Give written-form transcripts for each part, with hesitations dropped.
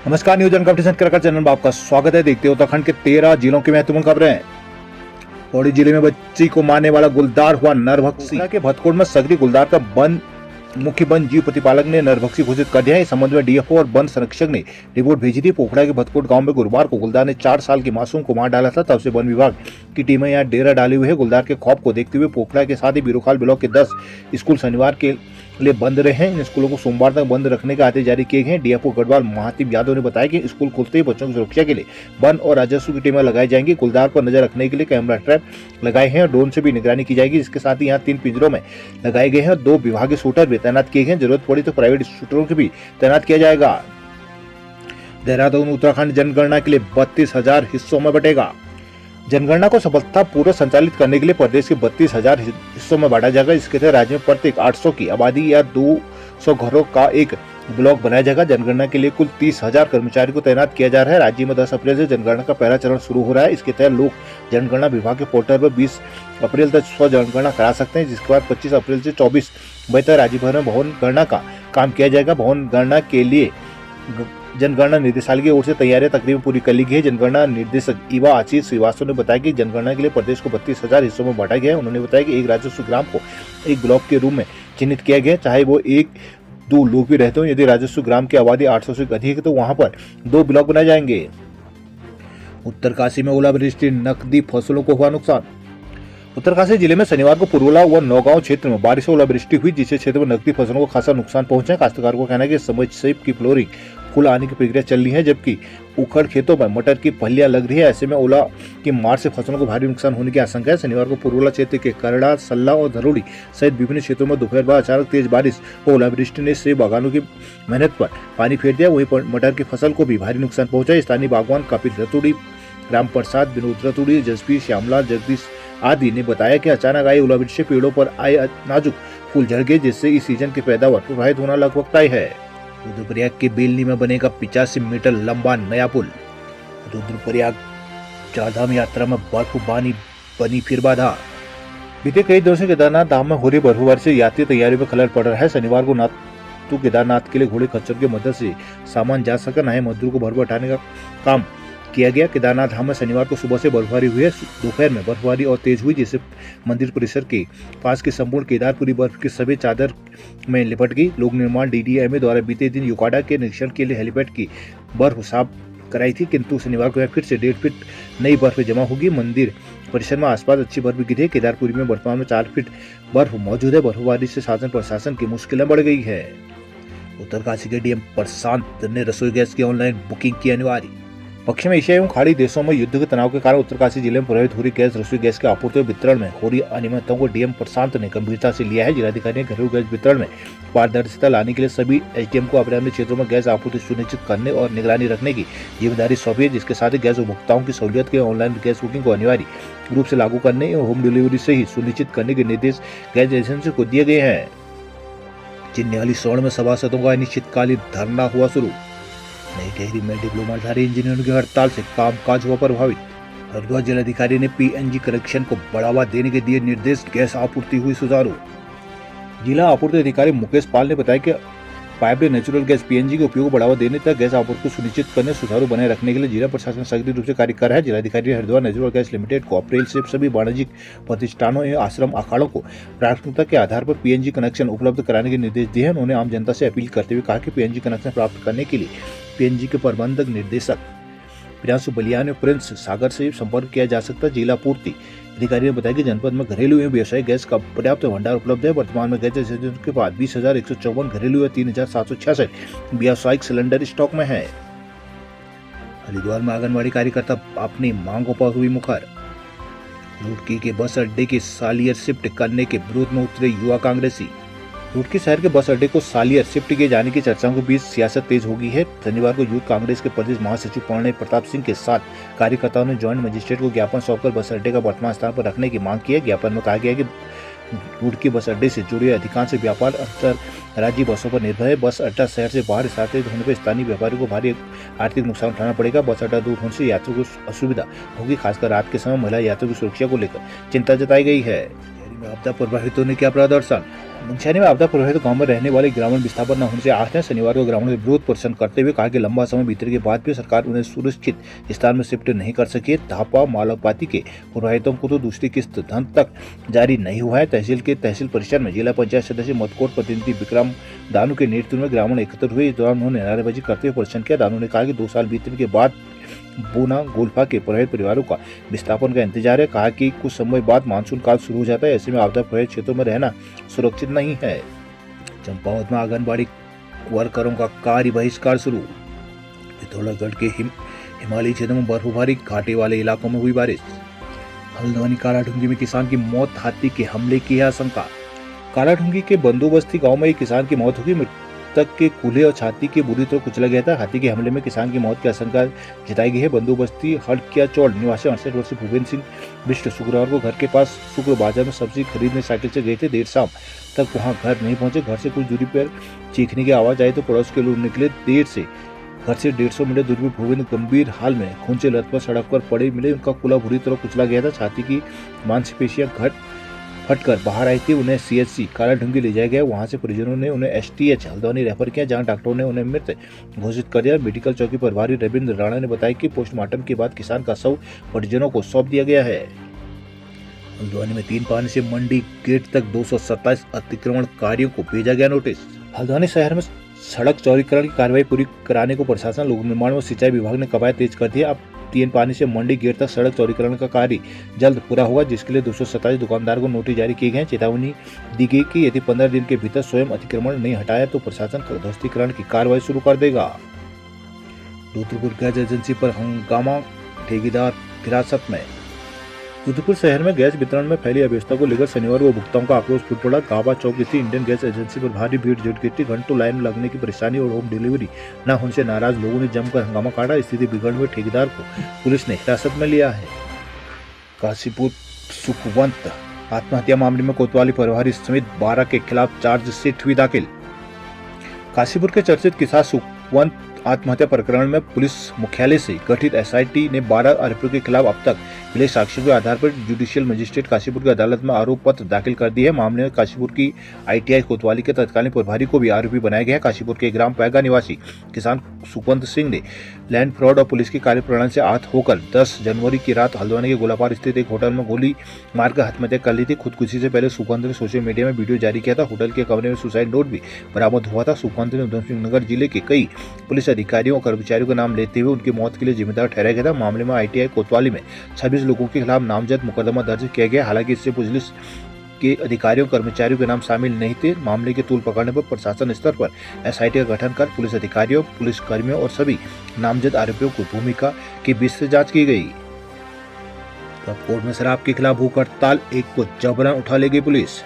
नमस्कार, news and competition cricket channel में आपका स्वागत है। देखते हो उत्तराखंड के 13 जिलों की महत्वपूर्ण खबरें। पौड़ी जिले में बच्ची को मारने वाला गुलदार हुआ नरभक्षी। के भतकोट में सगरी गुलदार का मुख्य वन जीव प्रतिपालक ने नरभक्षी घोषित कर दिया है। इस संबंध में डीएफओ और वन संरक्षक ने रिपोर्ट भेजी थी। पोखड़ा के भतकोट गांव में गुरुवार को गुलदार ने 4 साल की मासूम को मार डाला था। तब से वन विभाग की टीमें यहाँ डेरा डाली हुई है। गुलदार के खौफ को देखते हुए पोखड़ा के साथ ही बीरोखाल ब्लॉक के 10 स्कूल शनिवार के लिए बंद रहे हैं। इन स्कूलों को सोमवार तक बंद रखने के आदेश जारी किए गए हैं। डीएफओ गढ़वाल महातिम यादव ने बताया कि स्कूल खुलते ही बच्चों की सुरक्षा के लिए वन और राजस्व की टीमें लगाई जाएंगी। गुलदार पर नजर रखने के लिए कैमरा ट्रैप लगाए हैं और ड्रोन से भी निगरानी की जाएगी। इसके साथ ही यहाँ 3 पिंजरों में लगाए गए हैं और 2 विभागीय शूटर भी तैनात किए गए। जरूरत पड़ी तो प्राइवेट शूटरों को भी तैनात किया जाएगा। देहरादून उत्तराखंड जनगणना के लिए 32,000 हिस्सों में बटेगा। जनगणना को सफलतापूर्वक संचालित करने के लिए प्रदेश के 32,000 हिस्सों में बांटा जाएगा। इसके तहत राज्य में प्रत्येक 800 की आबादी या 200 घरों का एक ब्लॉक बनाया जाएगा। जनगणना के लिए कुल 30,000 कर्मचारी को तैनात किया जा रहा है। राज्य में 10 अप्रैल से जनगणना का पहला चरण शुरू हो रहा है। इसके तहत लोग जनगणना विभाग के पोर्टल पर 20 अप्रैल तक स्व जनगणना करा सकते हैं, जिसके बाद 25 अप्रैल से 24 मई तक राज्य भर में भवन गणना का काम किया जाएगा। भवन गणना के लिए जनगणना निदेशालय की ओर से तैयारियां तकरीबन पूरी कर ली गई है। जनगणना निर्देशक इवा आशीष श्रीवास्तव ने बताया कि जनगणना के लिए प्रदेश को 32,000 हिस्सों में बांटा गया है। उन्होंने बताया कि एक राजस्व ग्राम को एक ब्लॉक के रूप में चिन्हित किया गया है, चाहे वो 1-2 लोग भी रहते हो। यदि राजस्व ग्राम की आबादी 800 से अधिक है तो वहां पर 2 ब्लॉक बनाए जाएंगे। उत्तरकाशी में ओलावृष्टि, नकदी फसलों को हुआ नुकसान। उत्तरकाशी जिले में शनिवार को पुरवला व नौगांव क्षेत्र में बारिश और ओलावृष्टि हुई, जिससे क्षेत्र में नकदी फसलों को खासा नुकसान पहुंचा है। काश्तकारों का कहना है कि समय सेब की फ्लोरिंग फूल आने की प्रक्रिया चल रही है, जबकि उखड़ खेतों में मटर की फलियां लग रही है। ऐसे में ओला की मार से फसलों को भारी नुकसान होने की आशंका है। शनिवार को पुरवला क्षेत्र के करड़ा, सल्ला और धरोड़ी सहित विभिन्न क्षेत्रों में दोपहर बाद अचानक तेज बारिश और ओलावृष्टि ने सेब बागानों की मेहनत पर पानी फेर दिया। वहीं मटर की फसल को भी भारी नुकसान पहुंचा। स्थानीय बागवान कपिल रतुड़ी, राम प्रसाद, विनोद रतुड़ी, जसबीर, श्यामलाल, जगदीश आदि ने बताया कि अचानक आई ओलावृष्टि से पेड़ों पर आए नाजुक फूल झड़ गए, जिससे इस सीजन की पैदावार प्रभावित होना लगभग तय है। रुद्रप्रयाग के बेलनी में बनेगा 85 मीटर लंबा नया पुल। रुद्रप्रयाग चारधाम यात्रा में बर्फबारी बनी फिर बाधा। बीते कई दिनों से केदारनाथ धाम में हो रही बर्फबारी से यात्री तैयारियों में खलल पड़ रहा है। शनिवार को नाथू केदारनाथ के लिए घोड़े खच्चर की मदद से सामान जा सका, नए मजदूर को भर हटाने का काम किया गया। केदारनाथ धाम में शनिवार को सुबह से बर्फबारी हुई है। दोपहर में बर्फबारी और तेज हुई, जिससे मंदिर परिसर के पास की संपूर्ण केदारपुरी बर्फ की सभी चादर में लिपट गई। लोक निर्माण डीडीएमए द्वारा बीते दिन युकाडा के निरीक्षण के लिए हेलीपैड की बर्फ साफ कराई थी, किंतु शनिवार को फिर से 1.5 फीट नई बर्फ जमा होगी। मंदिर परिसर में आसपास अच्छी बर्फ गिरी है। केदारपुरी में वर्तमान में 4 फीट बर्फ मौजूद है। बर्फबारी से शासन प्रशासन की मुश्किलें बढ़ गई है। उत्तरकाशी के डीएम प्रशांत ने रसोई गैस की ऑनलाइन बुकिंग की अनिवार्य। पश्चिम एशिया एवं खाड़ी देशों में युद्ध के तनाव के कारण उत्तरकाशी जिले में प्रभावित हो रही रसोई गैस के आपूर्ति और वितरण में हो रही अनियमितताओं को डीएम प्रशांत ने गंभीरता से लिया है। जिलाधिकारी ने घरेलू गैस वितरण में पारदर्शिता लाने के लिए सभी एसडीएम को अपने क्षेत्रों में गैस आपूर्ति सुनिश्चित करने और निगरानी रखने की जिम्मेदारी सौंपी है, जिसके साथ ही गैस उपभोक्ताओं की सहूलियत के ऑनलाइन गैस बुकिंग को अनिवार्य रूप से लागू करने और होम डिलीवरी से ही सुनिश्चित करने के निर्देश गैस एजेंसी को दिए गए हैं। चिन्याली सौड़ में सभासदों का अनिश्चितकालीन धरना हुआ शुरू। नई टिहरी में डिप्लोमाधारी इंजीनियरों की हड़ताल से कामकाज हुआ प्रभावित। हरिद्वार जिलाधिकारी ने पीएनजी कनेक्शन को बढ़ावा देने के दिए निर्देश, गैस आपूर्ति हुई सुचारू। जिला आपूर्ति अधिकारी मुकेश पाल ने बताया कि पाइप्ड नेचुरल गैस पीएनजी के उपयोग को बढ़ावा देने तक गैस आपूर्ति को सुनिश्चित करने, सुचारू बनाए रखने के लिए जिला प्रशासन सक्रिय रूप से कार्य कर रहा है। जिलाधिकारी ने हरिद्वार नेचुरल गैस लिमिटेड को अप्रैल से सभी वाणिज्यिक प्रतिष्ठानों एवं आश्रम अखाड़ों को प्राथमिकता के आधार पर पीएनजी कनेक्शन उपलब्ध कराने के निर्देश दिए हैं। उन्होंने आम जनता से अपील करते हुए कहा कि पीएनजी कनेक्शन प्राप्त करने के लिए पीएनजी के प्रबंधक निर्देशक प्रियांशु बलियान और प्रिंस सागर से संपर्क किया जा सकता है। जिला पूर्ति अधिकारी ने बताया कि जनपद में घरेलू एवं व्यवसायिक गैस का पर्याप्त भंडार उपलब्ध है। वर्तमान में गैस एजेंसियों के पास 20,154 घरेलू व 3,766 व्यावसायिक सिलेंडर स्टॉक में है। हरिद्वार में आंगनबाड़ी कार्यकर्ता अपनी मांगों पर हुई मुखर। रुड़की के बस अड्डे की सालियर शिफ्ट करने के विरोध में उतरे युवा कांग्रेसी। रुड़की शहर के बस अड्डे को सालियर शिफ्ट किए जाने की चर्चाओं के बीच सियासत तेज हो गई है। शनिवार को यूथ कांग्रेस के प्रदेश महासचिव प्रणय प्रताप सिंह के साथ कार्यकर्ताओं ने ज्वाइंट मजिस्ट्रेट को ज्ञापन सौंपकर बस अड्डे का वर्तमान स्थान पर रखने की मांग की है। ज्ञापन में कहा गया है कि रुड़की बस अड्डे से जुड़े अधिकांश व्यापार अंतर राज्य बसों पर निर्भर है। बस अड्डा शहर से बाहर स्थापित होने पर स्थानीय व्यापारियों को भारी आर्थिक नुकसान उठाना पड़ेगा। बस अड्डा दूर होने से यात्रियों को असुविधा होगी, खासकर रात के समय महिला यात्रियों की सुरक्षा को लेकर चिंता जताई गई है। आपदा प्रभावितों ने किया प्रदर्शन। मुंशियानी में आपदा प्रभावित गांव में रहने वाले ग्रामीण विस्थापन न होने से आहत हैं। शनिवार को ग्रामीणों ने विरोध प्रदर्शन करते हुए कहा कि लंबा समय बीतने के बाद भी सरकार उन्हें सुरक्षित स्थान में शिफ्ट नहीं कर सकी है। धापा मालवापाती के प्रभावितों को तो दूसरी किस्त धन तक जारी नहीं हुआ है। तहसील परिसर में जिला पंचायत सदस्य मतकोट प्रतिनिधि विक्रम दानू के नेतृत्व में ग्रामीण एकत्र हुए। इस दौरान उन्होंने नारेबाजी करते हुए प्रदर्शन किया। दानू ने कहा कि 2 साल बीतने के बाद बोना गोल्फा के प्रभावित परिवारों का विस्थापन का इंतजार है। कहा कि कुछ समय बाद मानसून काल शुरू हो जाता है, ऐसे में आपदा प्रभावित क्षेत्रों में रहना सुरक्षित नहीं है। चंपावत में आंगनबाड़ी वर्करों का कार्य बहिष्कार शुरू। पिथौरागढ़ के हिमालयी क्षेत्रों में बर्फबारी, घाटी वाले इलाकों में हुई बारिश। हल्द्वानी कालाढूंगी में किसान की मौत, हाथी के हमले की है आशंका। कालाढूंगी के बंदोबस्ती गांव में एक किसान की मौत होगी। मृतक के कूल्हे और छाती के बुरी तरह कुचला गया था। हाथी के हमले में किसान की मौत की आशंका जताई गई है। बंदोबस्ती हड़किया चौड़ निवासी 68 वर्षीय भूपेंद्र सिंह बिष्ट शुक्रवार को घर के पास शुक्र बाजार में सब्जी खरीदने साइकिल से गए थे। देर शाम तक वहां घर नहीं पहुंचे। घर से कुछ दूरी पर चीखने की आवाज आई तो पड़ोस के लोग निकले। देर से घर से 150 मीटर दूरी पर भूपेंद्र गंभीर हाल में खून से लथपथ सड़क पर पड़े मिले। उनका कूल्हा बुरी तरह कुचला गया था। छाती की मांसपेशियां फटकर बाहर आई थी। उन्हें सीएचसी कालाढूंगी ले जाया गया। वहां से परिजनों ने उन्हें एसटीएच हल्द्वानी रेफर किया, जहां डॉक्टरों ने उन्हें मृत घोषित कर दिया। मेडिकल चौकी प्रभारी रविंद्र राणा ने बताया कि पोस्टमार्टम के बाद किसान का शव परिजनों को सौंप दिया गया है। हल्द्वानी में 3 पानी से मंडी गेट तक 227 अतिक्रमणकारियों को भेजा गया नोटिस। हल्द्वानी शहर में सड़क चौड़ीकरण की कार्रवाई पूरी कराने को प्रशासन, लोक निर्माण व सिंचाई विभाग ने कवायद तेज कर दी है। अब 3 पानी से मंडी गेट तक सड़क चौड़ीकरण का कार्य जल्द पूरा होगा, जिसके लिए 227 दुकानदार को नोटिस जारी किए गए। चेतावनी दी गई कि यदि 15 दिन के भीतर स्वयं अतिक्रमण नहीं हटाया तो प्रशासन ध्वस्तीकरण की कार्रवाई शुरू कर देगा। रुद्रपुर गैस एजेंसी पर हंगामा, ठेकेदार हिरासत में। रुद्रपुर शहर में गैस वितरण में फैली अव्यवस्था को लेकर शनिवार को उपभोक्ताओं का आक्रोश फूट पड़ा। गाबा चौक स्थित इंडियन गैस एजेंसी पर भारी भीड़ जुट गई थी। घंटों लाइन लगने की परेशानी और होम डिलीवरी न होने से नाराज लोगों ने जमकर हंगामा काटा। स्थिति बिगड़ने में ठेकेदार को पुलिस ने हिरासत में लिया है। काशीपुर सुखवंत आत्महत्या मामले में कोतवाली प्रभारी समेत 12 के खिलाफ चार्जशीट हुई दाखिल। काशीपुर के चर्चित किसान सुखवंत आत्महत्या प्रकरण में पुलिस मुख्यालय से गठित एसआईटी ने 12 आरोपियों के खिलाफ अब तक मिले साक्ष्यों के आधार पर जुडिशियल मजिस्ट्रेट काशीपुर की अदालत में आरोप पत्र दाखिल कर दिए है। मामले में काशीपुर की आईटीआई कोतवाली के तत्कालीन प्रभारी को भी आरोपी बनाया गया है। काशीपुर के ग्राम पैगा निवासी किसान सुखवंत सिंह ने लैंड फ्रॉड और पुलिस की कार्यप्रणाली से आहत होकर 10 जनवरी की रात हल्द्वानी के गोलापार स्थित एक होटल में गोली मारकर आत्महत्या कर ली थी। खुदकुशी से पहले सुखवंत ने सोशल मीडिया में वीडियो जारी किया था। होटल के कमरे में सुसाइड नोट भी बरामद हुआ था। सुखवंत ने उधम सिंह नगर जिले के कई पुलिस अधिकारियों और कर्मचारियों का नाम लेते हुए उनकी मौत के लिए जिम्मेदार ठहराया गया था। मामले में आईटीआई कोतवाली में 26 लोगों के खिलाफ नामजद मुकदमा दर्ज किया गया। हालांकि इससे पुलिस के अधिकारियों कर्मचारियों के नाम शामिल नहीं थे। मामले के तूल पकड़ने पर प्रशासन स्तर पर एसआईटी का गठन कर पुलिस अधिकारियों, पुलिस कर्मियों और सभी नामजद आरोपियों की भूमिका की विस्तृत जांच की गई। कपकोट में शराब के खिलाफ भूख हड़ताल, एक को जबरन उठा ले गई पुलिस।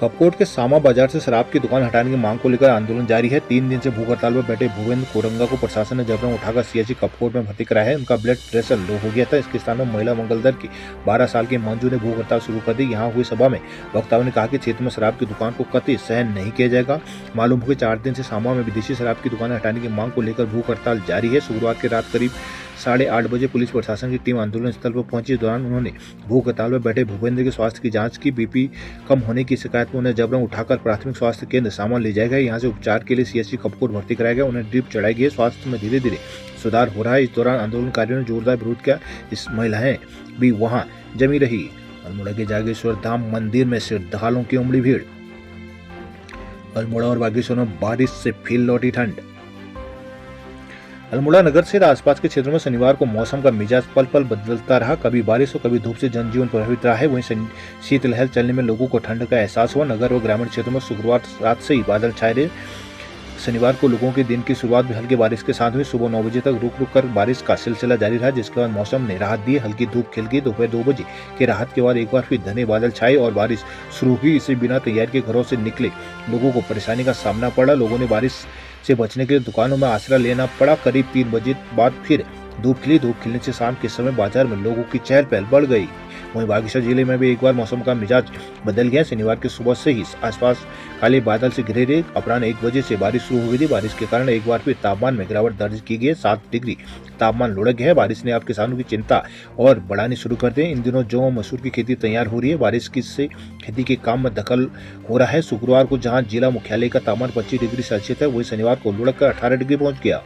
कपकोट के सामा बाजार से शराब की दुकान हटाने की मांग को लेकर आंदोलन जारी है। 3 दिन से भूख हड़ताल पर बैठे भूपेंद्र कोरंगा को प्रशासन ने जबरन उठाकर सीएचसी कपकोट में भर्ती कराया है। उनका ब्लड प्रेशर लो हो गया था। इसके स्थान में महिला मंगल दल की 12 साल की मंजू ने भूख हड़ताल शुरू कर दी। यहाँ हुई सभा में वक्ताओं ने कहा कि क्षेत्र में शराब की दुकान को कतई सहन नहीं किया जाएगा। मालूम हो कि 4 दिन से सामा में विदेशी शराब की दुकान हटाने की मांग को लेकर भूख हड़ताल जारी है। शुक्रवार की रात करीब 8:30 बजे पुलिस प्रशासन की टीम आंदोलन स्थल पर पहुंची। इस दौरान उन्होंने भूख हड़ताल में बैठे भूपेंद्र के स्वास्थ्य की जांच की। बीपी कम होने की शिकायत में उन्हें जबरन उठाकर प्राथमिक स्वास्थ्य केंद्र सामान ले जाया गया। यहाँ से उपचार के लिए सीएचसी कपकोट भर्ती कराया गया। उन्हें ड्रिप चढ़ाई गई। स्वास्थ्य में धीरे धीरे सुधार हो रहा है। इस दौरान आंदोलनकारियों ने जोरदार विरोध किया। इस महिलाएं भी वहां जमी रही। अल्मोड़ा के जागेश्वर धाम मंदिर में श्रद्धालुओं की उमड़ी भीड़। अल्मोड़ा और बागेश्वर में बारिश से फिर लौटी ठंड। अल्मोड़ा नगर से आसपास के क्षेत्रों में शनिवार को मौसम का मिजाज पल पल बदलता रहा। कभी बारिश और कभी धूप से जनजीवन प्रभावित रहा है। वहीं शीतलहर चलने में लोगों को ठंड का एहसास हुआ। नगर व ग्रामीण क्षेत्रों में शुक्रवार रात से ही बादल छाए रहे। शनिवार को लोगों के दिन की शुरुआत भी हल्की बारिश के साथ हुई। सुबह 9 बजे तक रुक रुक कर बारिश का सिलसिला जारी रहा, जिसके बाद मौसम ने राहत दी। हल्की धूप खिल गई। दोपहर 2 बजे के राहत के बाद एक बार फिर घने बादल छाए और बारिश शुरू हुई। इससे बिना तैयारी के घरों से निकले लोगों को परेशानी का सामना पड़ा। लोगों ने बारिश से बचने के लिए दुकानों में आसरा लेना पड़ा। करीब 3 बजे बाद फिर धूप खिलने से शाम के समय बाजार में लोगों की चहल पहल बढ़ गई। वहीं बागेश्वर जिले में भी एक बार मौसम का मिजाज बदल गया। शनिवार की सुबह से ही आसपास काले बादल से घिरे रहे। अपराह्न 1 बजे से बारिश शुरू हो गई थी। बारिश के कारण एक बार फिर तापमान में गिरावट दर्ज की गई। 7 डिग्री तापमान लुढ़क गया है। बारिश ने अब किसानों की चिंता और बढ़ानी शुरू कर दी। इन दिनों जौ मसूर की खेती तैयार हो रही है। बारिश की से खेती के काम में दखल हो रहा है। शुक्रवार को जहां जिला मुख्यालय का तापमान 25 डिग्री सेल्सियस है, वही शनिवार को लुढ़क कर 18 डिग्री पहुंच गया।